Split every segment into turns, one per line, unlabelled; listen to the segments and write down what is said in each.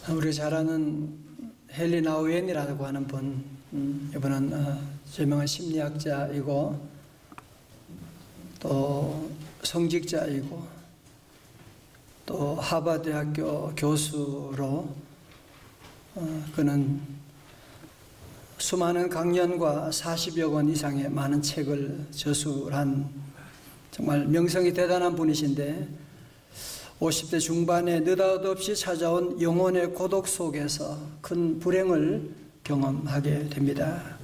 우리가 잘 아는 헨리 나우엔이라고 하는 분, 이분은 유명한 심리학자이고 또 성직자이고 또 하버드대학교 교수로 그는 수많은 강연과 40여 권 이상의 많은 책을 저술한 정말 명성이 대단한 분이신데 50대 중반에 느닷없이 찾아온 영혼의 고독 속에서 큰 불행을 경험하게 됩니다.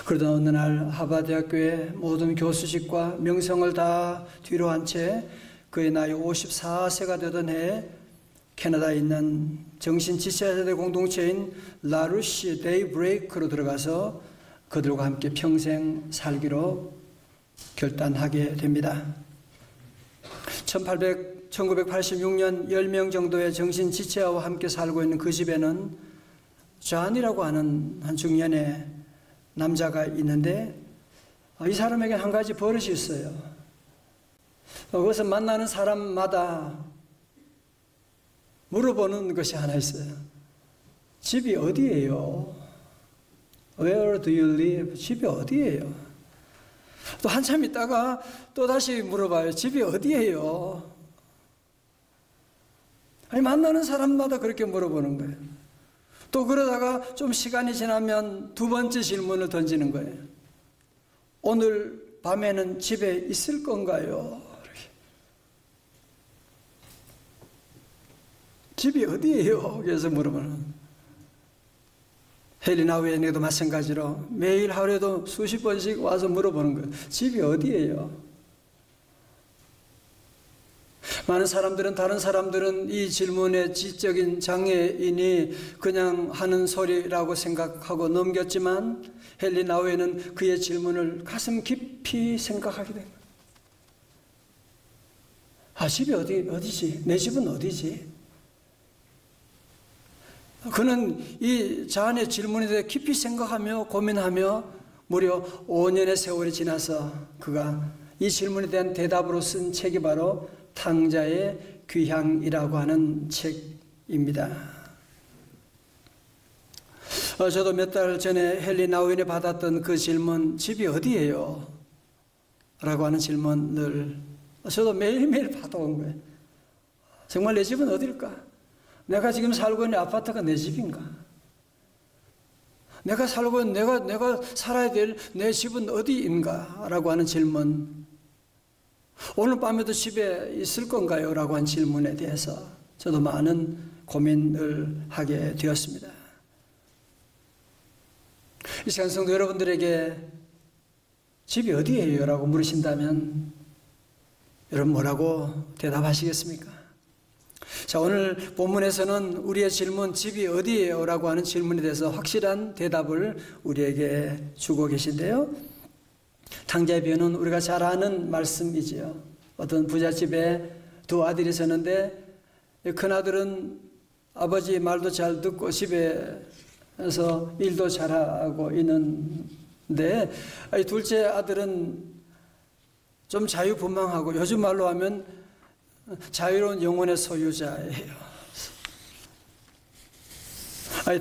그러던 어느 날 하버드대학교의 모든 교수직과 명성을 다 뒤로 한 채 그의 나이 54세가 되던 해에 캐나다에 있는 정신지체자들의 공동체인 라루시 데이브레이크로 들어가서 그들과 함께 평생 살기로 결단하게 됩니다. 1986년 10명 정도의 정신지체자와 함께 살고 있는 그 집에는 존이라고 하는 한 중년의 남자가 있는데 이 사람에게 한 가지 버릇이 있어요. 그것은 만나는 사람마다 물어보는 것이 하나 있어요. 집이 어디예요? Where do you live? 집이 어디예요? 또 한참 있다가 또 다시 물어봐요. 집이 어디예요? 아니, 만나는 사람마다 그렇게 물어보는 거예요. 또 그러다가 좀 시간이 지나면 두 번째 질문을 던지는 거예요. 오늘 밤에는 집에 있을 건가요? 집이 어디예요? 그래서 물어보는. 헨리 나우엔에도 마찬가지로 매일 하루에도 수십 번씩 와서 물어보는 거예요. 집이 어디예요? 많은 사람들은, 다른 사람들은 이 질문에 지적인 장애인이 그냥 하는 소리라고 생각하고 넘겼지만 헨리 나우엔은 그의 질문을 가슴 깊이 생각하게 됩니다. 아, 집이 어디지? 내 집은 어디지? 그는 이 자안의 질문에 대해 깊이 생각하며 고민하며 무려 5년의 세월이 지나서 그가 이 질문에 대한 대답으로 쓴 책이 바로 탕자의 귀향이라고 하는 책입니다. 저도 몇 달 전에 헨리 나우엔이 받았던 그 질문, 집이 어디예요? 라고 하는 질문을 저도 매일매일 받아온 거예요. 정말 내 집은 어딜까? 내가 지금 살고 있는 아파트가 내 집인가? 내가 살고 있는 내가 살아야 될 내 집은 어디인가? 라고 하는 질문. 오늘 밤에도 집에 있을 건가요? 라고 한 질문에 대해서 저도 많은 고민을 하게 되었습니다. 이 시간 성도 여러분들에게 집이 어디예요? 라고 물으신다면 여러분 뭐라고 대답하시겠습니까? 자, 오늘 본문에서는 우리의 질문, 집이 어디예요? 라고 하는 질문에 대해서 확실한 대답을 우리에게 주고 계신데요. 탕자의 비유는 우리가 잘 아는 말씀이지요. 어떤 부잣집에 두 아들이 있었는데 큰아들은 아버지 말도 잘 듣고 집에서 일도 잘하고 있는데 둘째 아들은 좀 자유분방하고 요즘 말로 하면 자유로운 영혼의 소유자예요.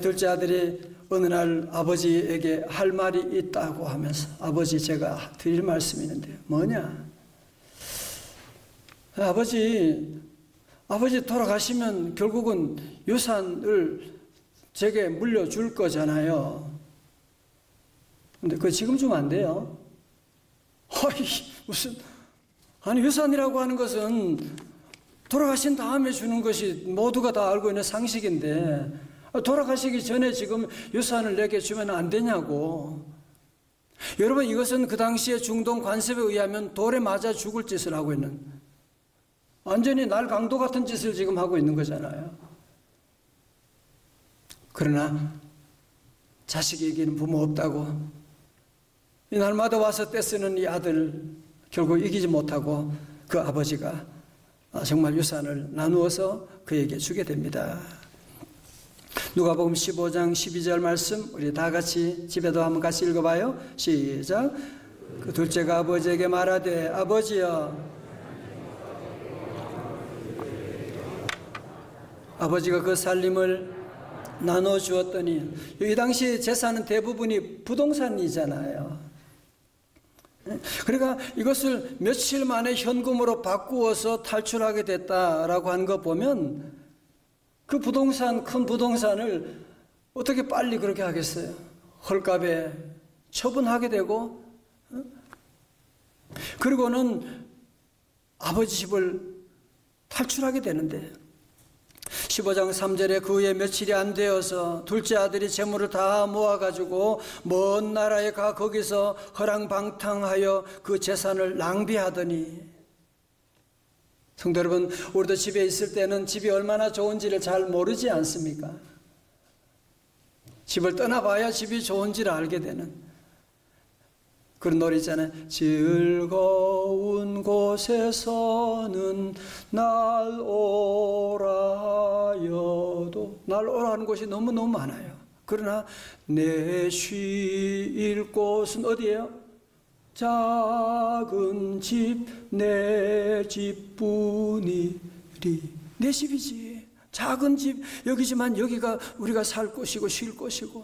둘째 아들이 어느 날 아버지에게 할 말이 있다고 하면서 아버지 제가 드릴 말씀이 있는데 뭐냐? 아버지 돌아가시면 결국은 유산을 제게 물려줄 거잖아요. 근데 그거 지금 주면 안 돼요. 아니 유산이라고 하는 것은 돌아가신 다음에 주는 것이 모두가 다 알고 있는 상식인데 돌아가시기 전에 지금 유산을 내게 주면 안 되냐고. 여러분, 이것은 그 당시에 중동 관습에 의하면 돌에 맞아 죽을 짓을 하고 있는, 완전히 날 강도 같은 짓을 지금 하고 있는 거잖아요. 그러나 자식에게는 부모 없다고 이 날마다 와서 떼쓰는 이 아들 결국 이기지 못하고 그 아버지가 정말 유산을 나누어서 그에게 주게 됩니다. 누가복음 15장 12절 말씀 우리 다 같이 집에도 한번 같이 읽어봐요. 시작. 그 둘째가 아버지에게 말하되 아버지여 아버지가 그 살림을 나눠 주었더니, 이 당시 재산은 대부분이 부동산이잖아요. 그러니까 이것을 며칠 만에 현금으로 바꾸어서 탈출하게 됐다라고 하는 거 보면, 그 부동산, 큰 부동산을 어떻게 빨리 그렇게 하겠어요? 헐값에 처분하게 되고, 그리고는 아버지 집을 탈출하게 되는데, 15장 3절에 그 후에 며칠이 안 되어서 둘째 아들이 재물을 다 모아가지고 먼 나라에 가 거기서 허랑방탕하여 그 재산을 낭비하더니. 성도 여러분, 우리도 집에 있을 때는 집이 얼마나 좋은지를 잘 모르지 않습니까? 집을 떠나봐야 집이 좋은지를 알게 되는 그런 노래 있잖아요. 즐거운 곳에서는 날 오라여도. 날 오라는 곳이 너무너무 많아요. 그러나 내 쉴 곳은 어디예요? 작은 집, 내 집뿐이리. 내 집이지. 작은 집 여기지만 여기가 우리가 살 곳이고 쉴 곳이고.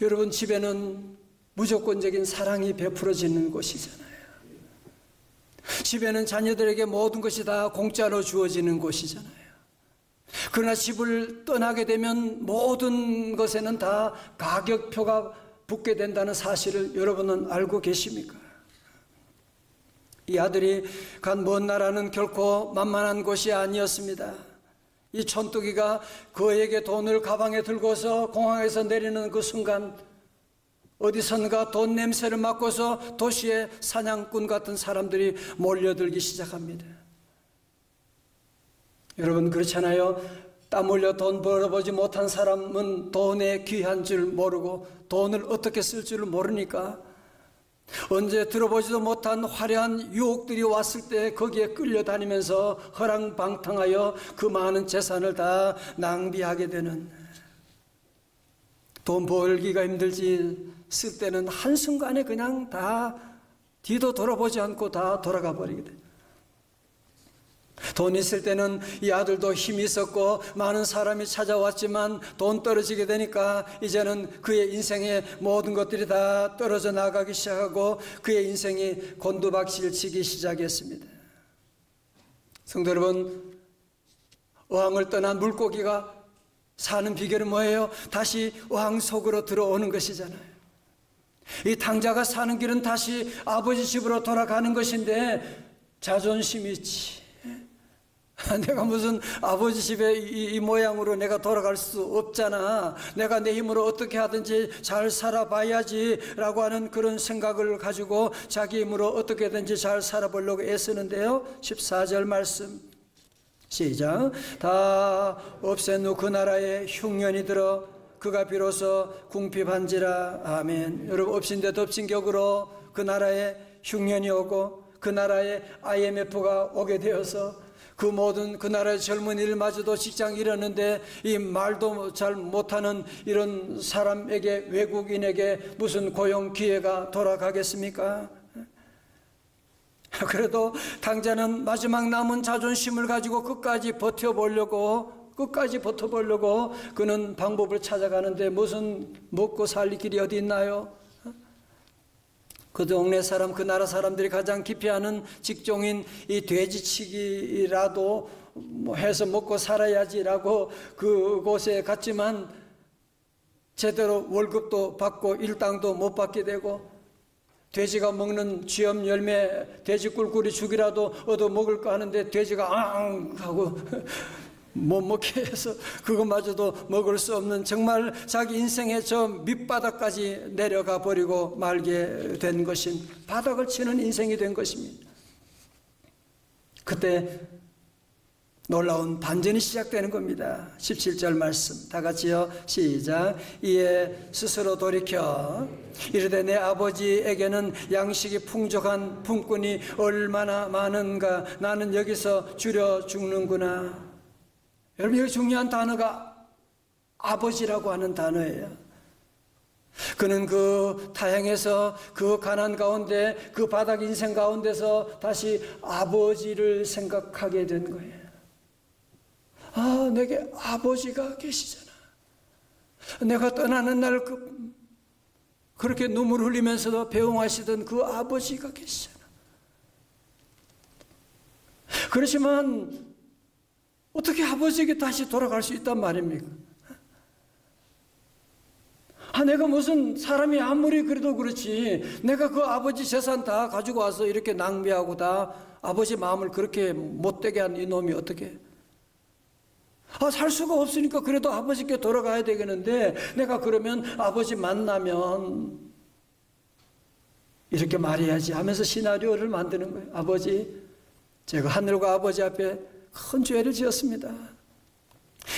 여러분, 집에는 무조건적인 사랑이 베풀어지는 곳이잖아요. 집에는 자녀들에게 모든 것이 다 공짜로 주어지는 곳이잖아요. 그러나 집을 떠나게 되면 모든 것에는 다 가격표가 붙게 된다는 사실을 여러분은 알고 계십니까? 이 아들이 간 먼 나라는 결코 만만한 곳이 아니었습니다. 이 촌뜨기가 그에게 돈을 가방에 들고서 공항에서 내리는 그 순간, 어디선가 돈 냄새를 맡고서 도시의 사냥꾼 같은 사람들이 몰려들기 시작합니다. 여러분, 그렇잖아요. 땀 흘려 돈 벌어보지 못한 사람은 돈의 귀한 줄 모르고 돈을 어떻게 쓸 줄 모르니까 언제 들어보지도 못한 화려한 유혹들이 왔을 때 거기에 끌려다니면서 허랑방탕하여 그 많은 재산을 다 낭비하게 되는, 돈 벌기가 힘들지 쓸 때는 한순간에 그냥 다 뒤도 돌아보지 않고 다 돌아가 버리게 돼. 돈 있을 때는 이 아들도 힘이 있었고 많은 사람이 찾아왔지만 돈 떨어지게 되니까 이제는 그의 인생의 모든 것들이 다 떨어져 나가기 시작하고 그의 인생이 곤두박질 치기 시작했습니다. 성도 여러분, 어항을 떠난 물고기가 사는 비결은 뭐예요? 다시 어항 속으로 들어오는 것이잖아요. 이 탕자가 사는 길은 다시 아버지 집으로 돌아가는 것인데 자존심이 있지. 내가 무슨 아버지 집에 이 모양으로 내가 돌아갈 수 없잖아. 내가 내 힘으로 어떻게 하든지 잘 살아봐야지 라고 하는 그런 생각을 가지고 자기 힘으로 어떻게든지 잘 살아보려고 애쓰는데요. 14절 말씀 시작. 다 없앤 후 그 나라에 흉년이 들어 그가 비로소 궁핍한지라. 아멘. 여러분, 엎친 데 덮친 격으로 그 나라에 흉년이 오고 그 나라에 IMF가 오게 되어서 그 모든 그 나라의 젊은이들마저도 직장 잃었는데 이 말도 잘 못하는 이런 사람에게, 외국인에게 무슨 고용 기회가 돌아가겠습니까? 그래도 당자는 마지막 남은 자존심을 가지고 끝까지 버텨보려고 그는 방법을 찾아가는데 무슨 먹고 살 길이 어디 있나요? 그 동네 사람, 그 나라 사람들이 가장 기피하는 직종인 이 돼지치기라도 해서 먹고 살아야지라고 그곳에 갔지만 제대로 월급도 받고 일당도 못 받게 되고, 돼지가 먹는 쥐염 열매, 돼지 꿀꿀이 죽이라도 얻어 먹을까 하는데 돼지가 앙 하고 못 먹게 해서 그것마저도 먹을 수 없는, 정말 자기 인생의 저 밑바닥까지 내려가 버리고 말게 된 것인, 바닥을 치는 인생이 된 것입니다. 그때 놀라운 반전이 시작되는 겁니다. 17절 말씀 다 같이요. 시작. 이에 스스로 돌이켜 이르되 내 아버지에게는 양식이 풍족한 품꾼이 얼마나 많은가. 나는 여기서 줄여 죽는구나. 여러분, 여기 중요한 단어가 아버지라고 하는 단어예요. 그는 그 타향에서, 그 가난 가운데, 그 바닥 인생 가운데서 다시 아버지를 생각하게 된 거예요. 내게 아버지가 계시잖아. 내가 떠나는 날 그렇게 눈물 흘리면서도 배웅하시던 그 아버지가 계시잖아. 그렇지만 어떻게 아버지에게 다시 돌아갈 수 있단 말입니까? 내가 무슨 사람이 아무리 그래도 그렇지, 내가 그 아버지 재산 다 가지고 와서 이렇게 낭비하고 다 아버지 마음을 그렇게 못되게 한 이놈이 어떻게? 살 수가 없으니까 그래도 아버지께 돌아가야 되겠는데, 내가 그러면 아버지 만나면 이렇게 말해야지 하면서 시나리오를 만드는 거예요. 아버지, 제가 하늘과 아버지 앞에 큰 죄를 지었습니다.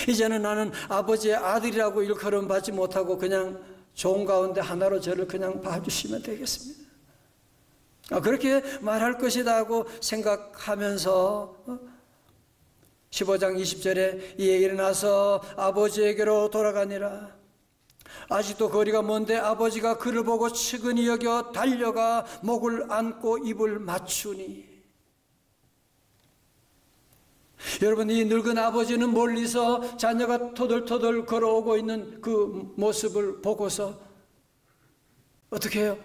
이제는 나는 아버지의 아들이라고 일컬음 받지 못하고 그냥 종 가운데 하나로 저를 그냥 봐주시면 되겠습니다. 그렇게 말할 것이다 하고 생각하면서 15장 20절에 이에 일어나서 아버지에게로 돌아가니라. 아직도 거리가 먼데 아버지가 그를 보고 측은히 여겨 달려가 목을 안고 입을 맞추니. 여러분, 이 늙은 아버지는 멀리서 자녀가 토들토들 걸어오고 있는 그 모습을 보고서 어떻게 해요?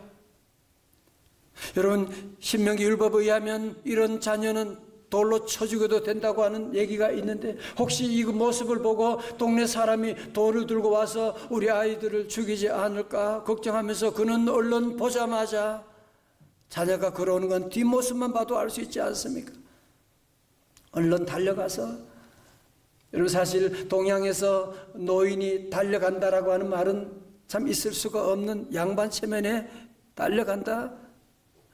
여러분, 신명기 율법에 의하면 이런 자녀는 돌로 쳐 죽여도 된다고 하는 얘기가 있는데, 혹시 이 모습을 보고 동네 사람이 돌을 들고 와서 우리 아이들을 죽이지 않을까 걱정하면서 그는 얼른 보자마자 자녀가 걸어오는 건 뒷모습만 봐도 알 수 있지 않습니까? 얼른 달려가서, 여러분, 사실 동양에서 노인이 달려간다라고 하는 말은 참 있을 수가 없는 양반 체면에 달려간다?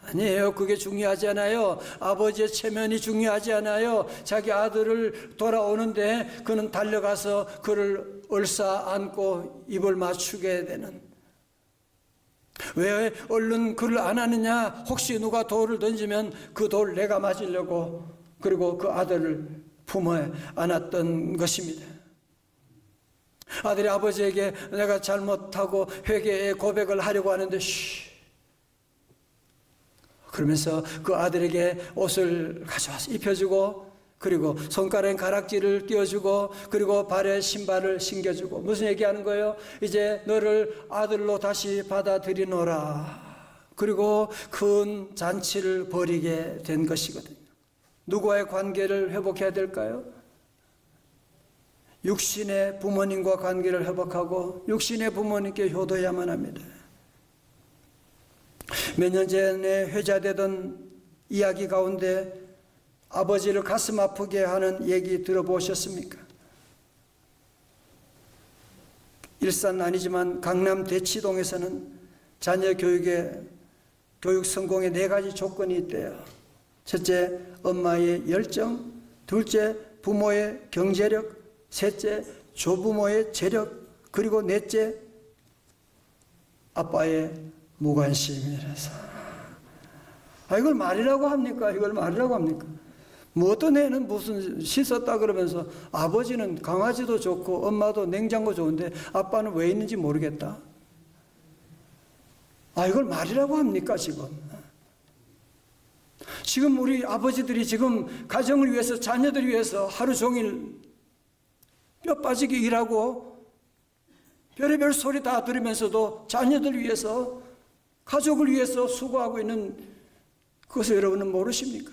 아니에요. 그게 중요하지 않아요. 아버지의 체면이 중요하지 않아요. 자기 아들을 돌아오는데 그는 달려가서 그를 얼싸 안고 입을 맞추게 되는. 왜 얼른 그를 안 하느냐? 혹시 누가 돌을 던지면 그 돌 내가 맞으려고, 그리고 그 아들을 품어에 안았던 것입니다. 아들이 아버지에게 내가 잘못하고 회개의 고백을 하려고 하는데 그러면서 그 아들에게 옷을 가져와서 입혀주고, 그리고 손가락에 가락지를 띄워주고, 그리고 발에 신발을 신겨주고, 무슨 얘기하는 거예요? 이제 너를 아들로 다시 받아들이노라. 그리고 큰 잔치를 벌이게 된 것이거든요. 누구와의 관계를 회복해야 될까요? 육신의 부모님과 관계를 회복하고 육신의 부모님께 효도해야만 합니다. 몇 년 전에 회자되던 이야기 가운데 아버지를 가슴 아프게 하는 얘기 들어보셨습니까? 일산 아니지만 강남 대치동에서는 자녀 교육 성공의 4가지 조건이 있대요. 첫째, 엄마의 열정. 둘째, 부모의 경제력. 셋째, 조부모의 재력. 그리고 넷째, 아빠의 무관심이라서. 이걸 말이라고 합니까? 이걸 말이라고 합니까? 뭐 어떤 애는 무슨 씻었다 그러면서 아버지는 강아지도 좋고 엄마도 냉장고 좋은데 아빠는 왜 있는지 모르겠다. 이걸 말이라고 합니까? 지금 우리 아버지들이 지금 가정을 위해서, 자녀들을 위해서 하루 종일 뼈 빠지게 일하고 별의별 소리 다 들으면서도 자녀들 위해서, 가족을 위해서 수고하고 있는 그것을 여러분은 모르십니까?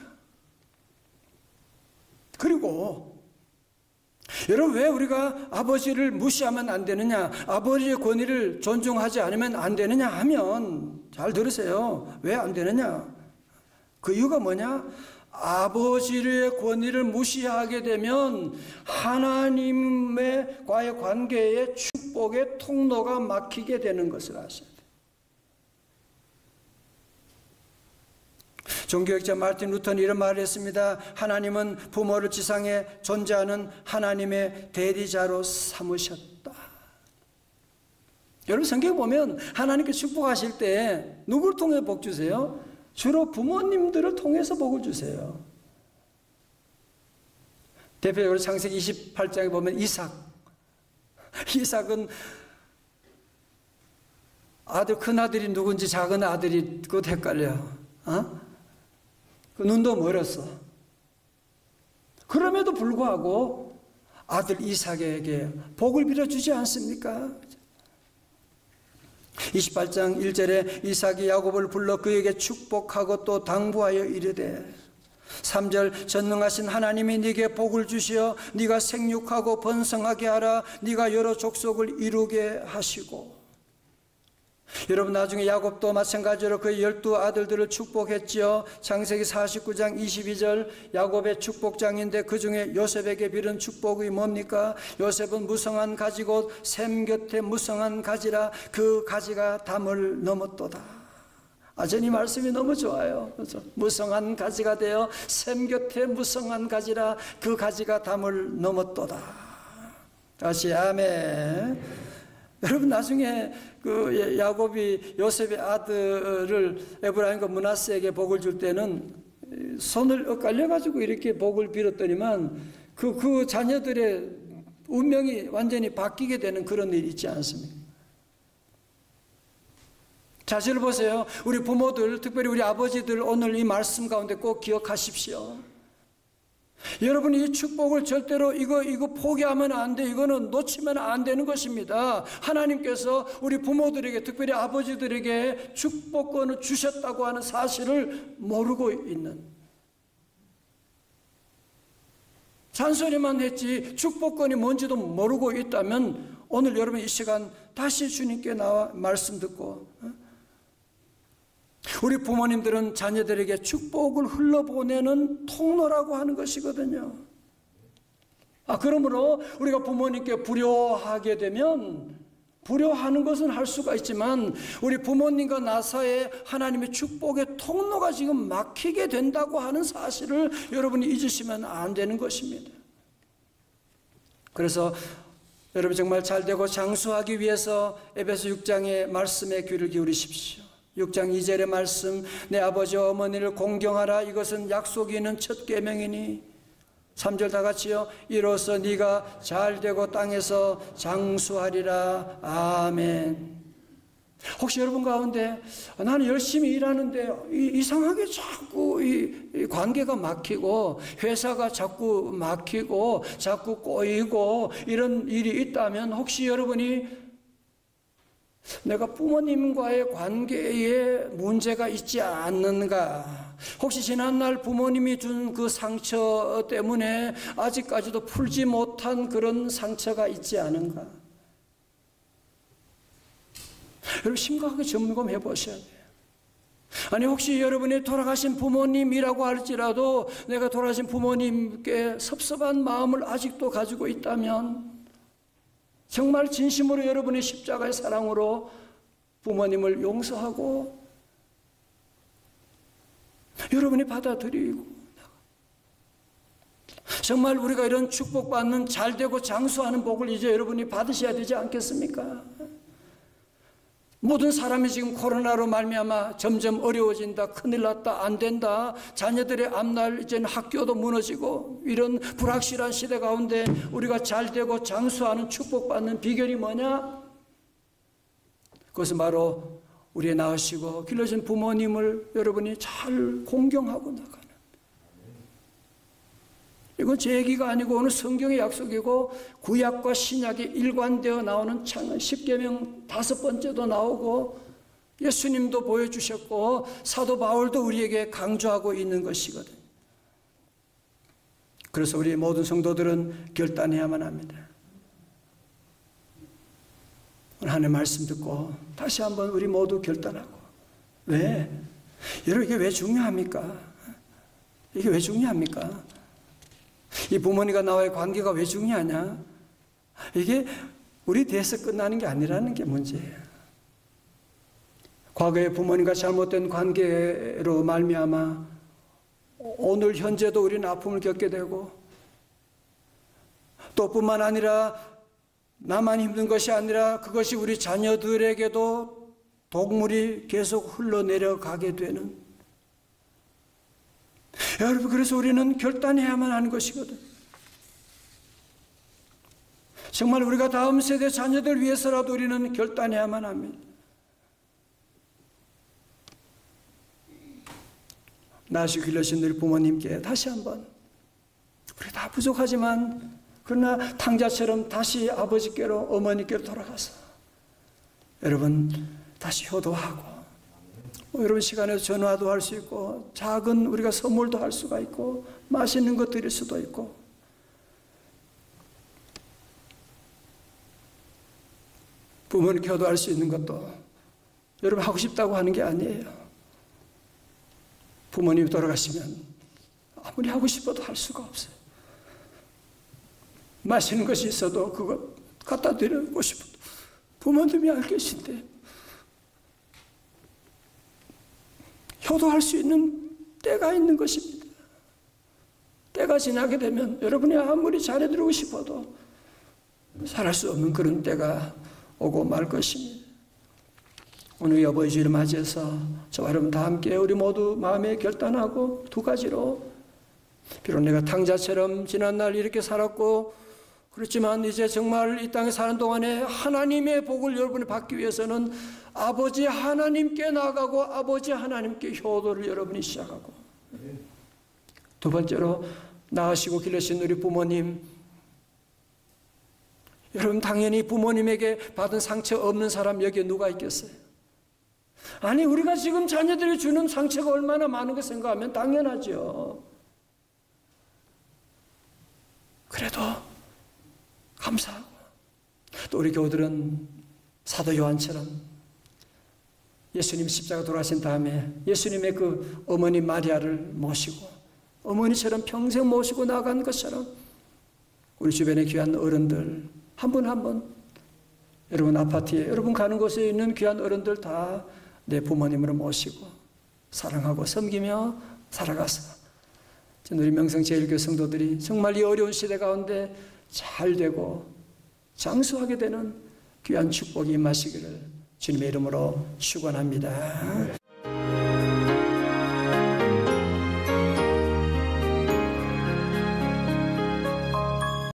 그리고 여러분, 왜 우리가 아버지를 무시하면 안 되느냐, 아버지의 권위를 존중하지 않으면 안 되느냐 하면, 잘 들으세요. 왜 안 되느냐? 그 이유가 뭐냐? 아버지의 권위를 무시하게 되면 하나님과의 관계의 축복의 통로가 막히게 되는 것을 아셔야 돼요. 종교학자 마르틴 루터는 이런 말을 했습니다. 하나님은 부모를 지상에 존재하는 하나님의 대리자로 삼으셨다. 여러분, 성경 보면 하나님께 축복하실 때 누구를 통해 복 주세요? 주로 부모님들을 통해서 복을 주세요. 대표적으로 창세기 28장에 보면 이삭은 큰 아들이 누군지 작은 아들이 그것 헷갈려요. 그 눈도 멀었어. 그럼에도 불구하고 아들 이삭에게 복을 빌어주지 않습니까? 28장 1절에 이삭이 야곱을 불러 그에게 축복하고 또 당부하여 이르되 3절 전능하신 하나님이 네게 복을 주시어 네가 생육하고 번성하게 하라 네가 여러 족속을 이루게 하시고. 여러분, 나중에 야곱도 마찬가지로 그의 12아들들을 축복했지요. 창세기 49장 22절 야곱의 축복장인데 그 중에 요셉에게 빌은 축복이 뭡니까? 요셉은 무성한 가지고 샘 곁에 무성한 가지라 그 가지가 담을 넘었도다. 저는 이 말씀이 너무 좋아요. 그렇죠? 무성한 가지가 되어 샘 곁에 무성한 가지라 그 가지가 담을 넘었도다. 다시 아멘. 여러분, 나중에 그 야곱이 요셉의 아들을 에브라임과 므낫세에게 복을 줄 때는 손을 엇갈려가지고 이렇게 복을 빌었더니만 그 자녀들의 운명이 완전히 바뀌게 되는 그런 일이 있지 않습니까? 자신을 보세요. 우리 부모들, 특별히 우리 아버지들 오늘 이 말씀 가운데 꼭 기억하십시오. 여러분, 이 축복을 절대로 이거 포기하면 안 돼. 이거는 놓치면 안 되는 것입니다. 하나님께서 우리 부모들에게, 특별히 아버지들에게 축복권을 주셨다고 하는 사실을 모르고 있는, 잔소리만 했지 축복권이 뭔지도 모르고 있다면 오늘 여러분 이 시간 다시 주님께 나와 말씀 듣고, 우리 부모님들은 자녀들에게 축복을 흘러보내는 통로라고 하는 것이거든요. 그러므로 우리가 부모님께 불효하게 되면, 불효하는 것은 할 수가 있지만 우리 부모님과 나 사이에 하나님의 축복의 통로가 지금 막히게 된다고 하는 사실을 여러분이 잊으시면 안 되는 것입니다. 그래서 여러분 정말 잘되고 장수하기 위해서 에베소 6장의 말씀에 귀를 기울이십시오. 6장 2절의 말씀, 내 아버지와 어머니를 공경하라. 이것은 약속이 있는 첫 계명이니. 3절 다 같이요. 이로써 네가 잘되고 땅에서 장수하리라. 아멘. 혹시 여러분 가운데 나는 열심히 일하는데 이상하게 자꾸 이 관계가 막히고 회사가 자꾸 막히고 자꾸 꼬이고 이런 일이 있다면 혹시 여러분이 내가 부모님과의 관계에 문제가 있지 않는가? 혹시 지난날 부모님이 준 그 상처 때문에 아직까지도 풀지 못한 그런 상처가 있지 않은가? 여러분 심각하게 점검해 보셔야 돼요. 아니 혹시 여러분이 돌아가신 부모님이라고 할지라도 내가 돌아가신 부모님께 섭섭한 마음을 아직도 가지고 있다면 정말 진심으로 여러분의 십자가의 사랑으로 부모님을 용서하고 여러분이 받아들이고, 정말 우리가 이런 축복받는 잘되고 장수하는 복을 이제 여러분이 받으셔야 되지 않겠습니까? 모든 사람이 지금 코로나로 말미암아 점점 어려워진다, 큰일 났다, 안 된다, 자녀들의 앞날 이제는 학교도 무너지고 이런 불확실한 시대 가운데 우리가 잘되고 장수하는 축복받는 비결이 뭐냐? 그것은 바로 우리의 낳으시고 길러준 부모님을 여러분이 잘 공경하고 나가는, 이건 제 얘기가 아니고 오늘 성경의 약속이고 구약과 신약이 일관되어 나오는 창은 십계명 5번째도 나오고 예수님도 보여주셨고 사도 바울도 우리에게 강조하고 있는 것이거든요. 그래서 우리 모든 성도들은 결단해야만 합니다. 오늘 하나님의 말씀 듣고 다시 한번 우리 모두 결단하고. 왜? 여러분 이게 왜 중요합니까? 이게 왜 중요합니까? 이 부모님과 나와의 관계가 왜 중요하냐? 이게 우리 대에서 끝나는 게 아니라는 게 문제예요. 과거에 부모님과 잘못된 관계로 말미암아 오늘 현재도 우리는 아픔을 겪게 되고, 또 뿐만 아니라 나만 힘든 것이 아니라 그것이 우리 자녀들에게도 독물이 계속 흘러내려가게 되는, 여러분 그래서 우리는 결단해야만 하는 것이거든. 정말 우리가 다음 세대 자녀들 위해서라도 우리는 결단해야만 합니다. 낳으시고 길러신 우리 부모님께 다시 한번, 우리 다 부족하지만 그러나 탕자처럼 다시 아버지께로 어머니께로 돌아가서 여러분 다시 효도하고 여러분 시간에도 전화도 할 수 있고 작은 우리가 선물도 할 수가 있고 맛있는 것 드릴 수도 있고 부모님께 효도할 수 있는 것도 여러분 하고 싶다고 하는 게 아니에요. 부모님이 돌아가시면 아무리 하고 싶어도 할 수가 없어요. 맛있는 것이 있어도 그거 갖다 드리고 싶어도 부모님이 알 계신데 효도할 수 있는 때가 있는 것입니다. 때가 지나게 되면 여러분이 아무리 잘해드리고 싶어도 살할 수 없는 그런 때가 오고 말 것입니다. 오늘 여보의 주일을 맞이해서 저와 여러분 다 함께 우리 모두 마음에 결단하고 두 가지로 비록 내가 탕자처럼 지난날 이렇게 살았고 그렇지만 이제 정말 이 땅에 사는 동안에 하나님의 복을 여러분이 받기 위해서는 아버지 하나님께 나아가고 아버지 하나님께 효도를 여러분이 시작하고 두 번째로 낳으시고 기르신 우리 부모님 여러분 당연히 부모님에게 받은 상처 없는 사람 여기에 누가 있겠어요? 아니 우리가 지금 자녀들이 주는 상처가 얼마나 많은 거 생각하면 당연하죠. 그래도 감사하고 또 우리 교우들은 사도 요한처럼 예수님 십자가 돌아가신 다음에 예수님의 그 어머니 마리아를 모시고 어머니처럼 평생 모시고 나간 것처럼 우리 주변의 귀한 어른들 한 분 한 분 여러분 아파트에 여러분 가는 곳에 있는 귀한 어른들 다 내 부모님으로 모시고 사랑하고 섬기며 살아가서 우리 명성제일교회 성도들이 정말 이 어려운 시대 가운데 잘 되고 장수하게 되는 귀한 축복이 임하시기를 주님의 이름으로 축원합니다.